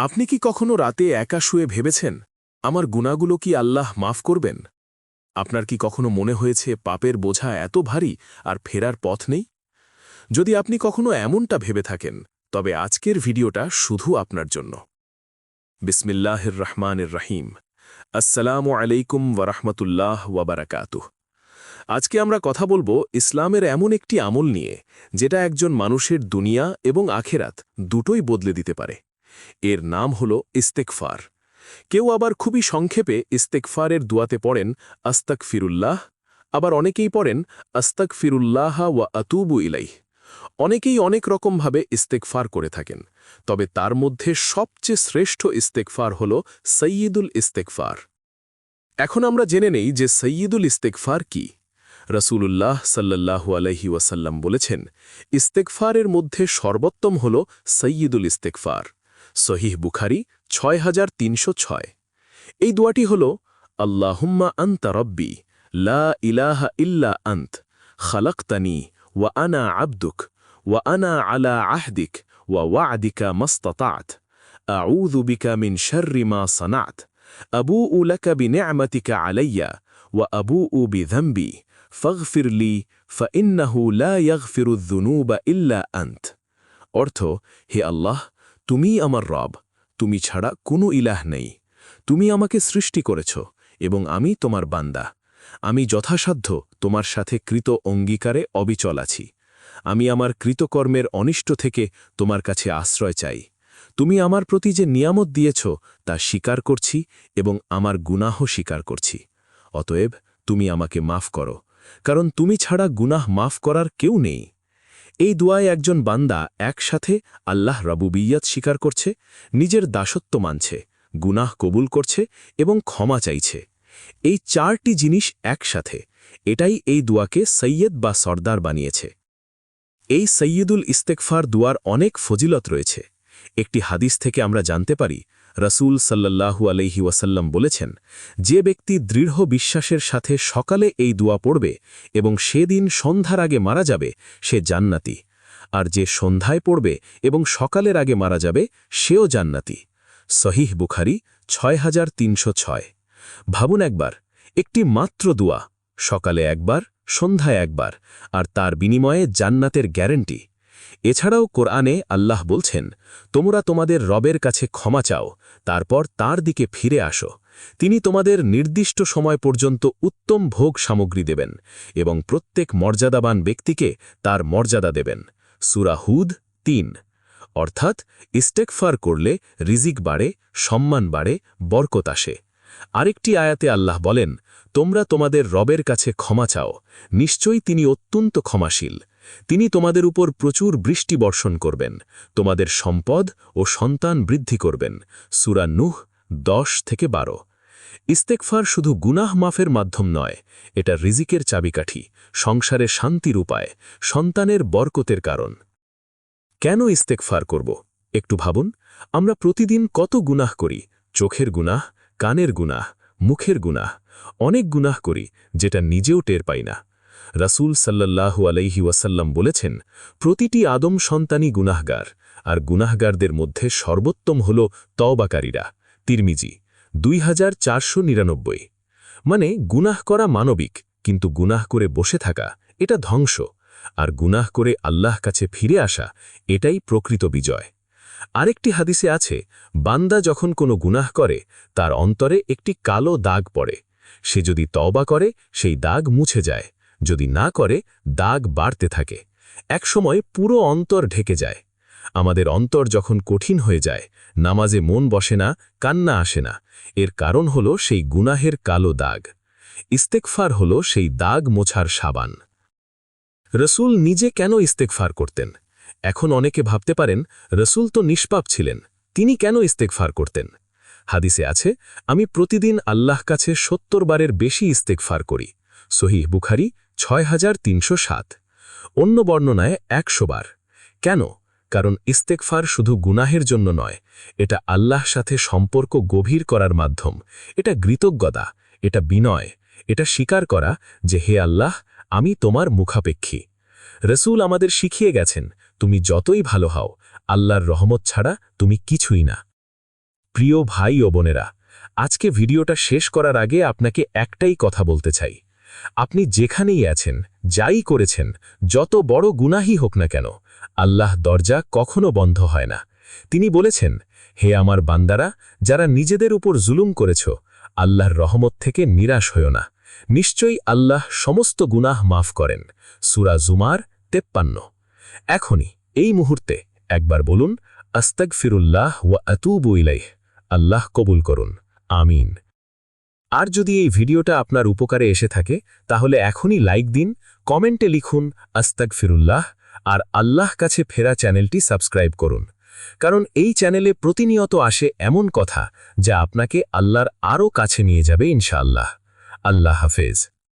আপনি কি কখনো রাতে একা শুয়ে ভেবেছেন আমার গুনাহগুলো কি আল্লাহ মাফ করবেন? আপনার কি কখনো মনে হয়েছে পাপের বোঝা এত ভারী আর ফেরার পথ নেই? যদি আপনি কখনো এমনটা ভেবে থাকেন, তবে আজকের ভিডিওটা শুধু আপনার জন্য। বিসমিল্লাহির রহমানির রহিম। আসসালামু আলাইকুম ওয়ারাহমাতুল্লাহ ওয়াবারাকাতুহ। আজকে আমরা কথা বলবো ইসলামের এমন একটি আমল নিয়ে, যেটা একজন মানুষের দুনিয়া এবং আখেরাত দুটোই বদলে দিতে পারে। এর নাম হল ইস্তেগফার। কেউ আবার খুবই সংক্ষেপে ইস্তেগফারের দুয়াতে পড়েন আস্তাগফিরুল্লাহ, আবার অনেকেই পড়েন আস্তাগফিরুল্লাহ ওয়া আতুবু ইলাইহ। অনেকেই অনেক রকমভাবে ইস্তেগফার করে থাকেন, তবে তার মধ্যে সবচেয়ে শ্রেষ্ঠ ইস্তেগফার হল সৈয়দুল ইস্তেগফার। এখন আমরা জেনে নেই যে সৈয়দুল ইস্তেগফার কি। রাসূলুল্লাহ সাল্লাল্লাহু আলাইহি ওয়াসাল্লাম বলেছেন, ইস্তেগফারের মধ্যে সর্বোত্তম হল সৈয়দুল ইস্তেগফার। সহিহ বুখারী ৬৩০৬। এই দোয়াটি হল, আল্লাহুম্মা আনতা রব্বি লা ইলাহা ইল্লা আন্ত খালাকতানি ওয়া আনা আবদুক ওয়া আনা আলা আহদিক ওয়া ওয়া'দিকা মাসতাতা'ত আউযু বিকা মিন শাররি মা সানা'ত আবুউ লাকা বিনি'মাতিকা আলাইয়া ওয়া আবুউ বিযামবি ফাগফির লি ফাইন্নাহু লা ইয়াগফিরুয যুনুবা ইল্লা আন্ত। অর্থ, হে আল্লাহ, তুমিই আমার রব, তুমি ছাড়া কোনো ইলাহ নেই। তুমি আমাকে সৃষ্টি করেছ এবং আমি তোমার বান্দা। আমি যথাসাধ্য তোমার সাথে কৃত অঙ্গীকারে অবিচল আছি। আমি আমার কৃতকর্মের অনিষ্ট থেকে তোমার কাছে আশ্রয় চাই। তুমি আমার প্রতি যে নিয়ামত দিয়েছ তা স্বীকার করছি এবং আমার গুনাহ স্বীকার করছি। অতএব তুমি আমাকে মাফ করো, কারণ তুমি ছাড়া গুনাহ মাফ করার কেউ নেই। এই দুয়ায় একজন বান্দা একসাথে আল্লাহ রাবুবিয়্যাত স্বীকার করছে, নিজের দাসত্ব মানছে, গুনাহ কবুল করছে এবং ক্ষমা চাইছে। এই চারটি জিনিস একসাথে, এটাই এই দুয়াকে সৈয়দ বা সর্দার বানিয়েছে। এই সৈয়দুল ইস্তেগফার দুয়ার অনেক ফজিলত রয়েছে। একটি হাদিস থেকে আমরা জানতে পারি, রাসূল সাল্লাল্লাহু আলাইহি ওয়াসাল্লাম বলেছেন, যে ব্যক্তি দৃঢ় বিশ্বাসের সাথে সকালে এই দুয়া পড়বে এবং সেদিন সন্ধ্যার আগে মারা যাবে, সে জান্নাতি। আর যে সন্ধ্যায় পড়বে এবং সকালের আগে মারা যাবে, সেও জান্নাতি। সহিহ বুখারী ৬৩০৬। ভাবুন একবার, একটি মাত্র দুয়া, সকালে একবার, সন্ধ্যায় একবার, আর তার বিনিময়ে জান্নাতের গ্যারান্টি। এছাড়াও কোরআনে আল্লাহ বলছেন, তোমরা তোমাদের রবের কাছে ক্ষমা চাও, তারপর তার দিকে ফিরে আসো। তিনি তোমাদের নির্দিষ্ট সময় পর্যন্ত উত্তম ভোগ সামগ্রী দেবেন এবং প্রত্যেক মর্যাদাবান ব্যক্তিকে তার মর্যাদা দেবেন। সূরা হুদ ৩। অর্থাৎ ইস্তেগফার করলে রিজিক বাড়ে, সম্মান বাড়ে, বরকত আসে। আরেকটি আয়াতে আল্লাহ বলেন, তোমরা তোমাদের রবের কাছে ক্ষমা চাও, নিশ্চয়ই তিনি অত্যন্ত ক্ষমাশীল। তিনি তোমাদের উপর প্রচুর বৃষ্টি বর্ষণ করবেন, তোমাদের সম্পদ ও সন্তান বৃদ্ধি করবেন। সূরা নূহ ১০-১২। ইস্তেগফার শুধু গুনাহ মাফের মাধ্যম নয়, এটা রিজিকের চাবিকাঠি, সংসারে শান্তির উপায়, সন্তানের বরকতের কারণ। কেন ইস্তেগফার করব? একটু ভাবুন, আমরা প্রতিদিন কত গুনাহ করি। চোখের গুনাহ, কানের গুনাহ, মুখের গুনাহ, অনেক গুনাহ করি যেটা নিজেও টের পাই না। রাসূল সাল্লাল্লাহু আলাইহি ওয়াসাল্লাম বলেছেন, প্রতিটি আদম সন্তানই গুনাহগার, আর গুনাহগারদের মধ্যে সর্বোত্তম হল তওবাকারীরা। তিরমিজি ২৪৯৯। মানে গুনাহ করা মানবিক, কিন্তু গুনাহ করে বসে থাকা এটা ধ্বংস, আর গুনাহ করে আল্লাহ কাছে ফিরে আসা এটাই প্রকৃত বিজয়। আরেকটি হাদিসে আছে, বান্দা যখন কোনো গুনাহ করে তার অন্তরে একটি কালো দাগ পড়ে। সে যদি তওবা করে সেই দাগ মুছে যায়, যদি না করে দাগ বাড়তে থাকে। একসময় পুরো অন্তর ঢেকে যায়। আমাদের অন্তর যখন কঠিন হয়ে যায়, নামাজে মন বসে না, কান্না আসে না, এর কারণ হল সেই গুনাহের কালো দাগ। ইস্তেগফার হল সেই দাগ মোছার সাবান। রাসূল নিজে কেন ইস্তেগফার করতেন? এখন অনেকে ভাবতে পারেন, রাসূল তো নিষ্পাপ ছিলেন, তিনি কেন ইস্তেগফার করতেন? হাদিসে আছে, আমি প্রতিদিন আল্লাহ কাছে ৭০ বারের বেশি ইস্তেগফার করি। সহিহ বুখারী ৬৩০৭। অন্য বর্ণনায় ১০০ বার। কেন? কারণ ইস্তেগফার শুধু গুনাহের জন্য নয়, এটা আল্লাহর সাথে সম্পর্ক গভীর করার মাধ্যম। এটা কৃতজ্ঞতা, এটা বিনয়, এটা স্বীকার করা যে হে আল্লাহ, আমি তোমার মুখাপেক্ষী। রাসূল আমাদের শিখিয়ে গেছেন, তুমি যতই ভালো হও, আল্লাহর রহমত ছাড়া তুমি কিছুই না। প্রিয় ভাই ও বোনেরা, আজকে ভিডিওটা শেষ করার আগে আপনাকে একটাই কথা বলতে চাই। আপনি যেখানেই আছেন, যাই করেছেন, যত বড় গুনাহই হোক না কেন, আল্লাহ দরজা কখনো বন্ধ হয় না। তিনি বলেছেন, হে আমার বান্দারা, যারা নিজেদের উপর জুলুম করেছ, আল্লাহর রহমত থেকে নিরাশ হও না। নিশ্চয়ই আল্লাহ সমস্ত গুনাহ মাফ করেন। সূরা জুমার 53। এখনই এই মুহূর্তে একবার বলুন, আস্তাগফিরুল্লাহ ওয়া আতুবু ইলাইহ। আল্লাহ কবুল করুন। আমিন। আর যদি এই ভিডিওটা আপনার উপকারে এসে থাকে, তাহলে এখনই লাইক দিন, কমেন্টে লিখুন আস্তাগফিরুল্লাহ, আর আল্লাহ কাছে ফেরা চ্যানেলটি সাবস্ক্রাইব করুন। কারণ এই চ্যানেলে প্রতিনিয়ত আসে এমন কথা যা আপনাকে আল্লাহর আরও কাছে নিয়ে যাবে ইনশাআল্লাহ। আল্লাহ হাফেজ।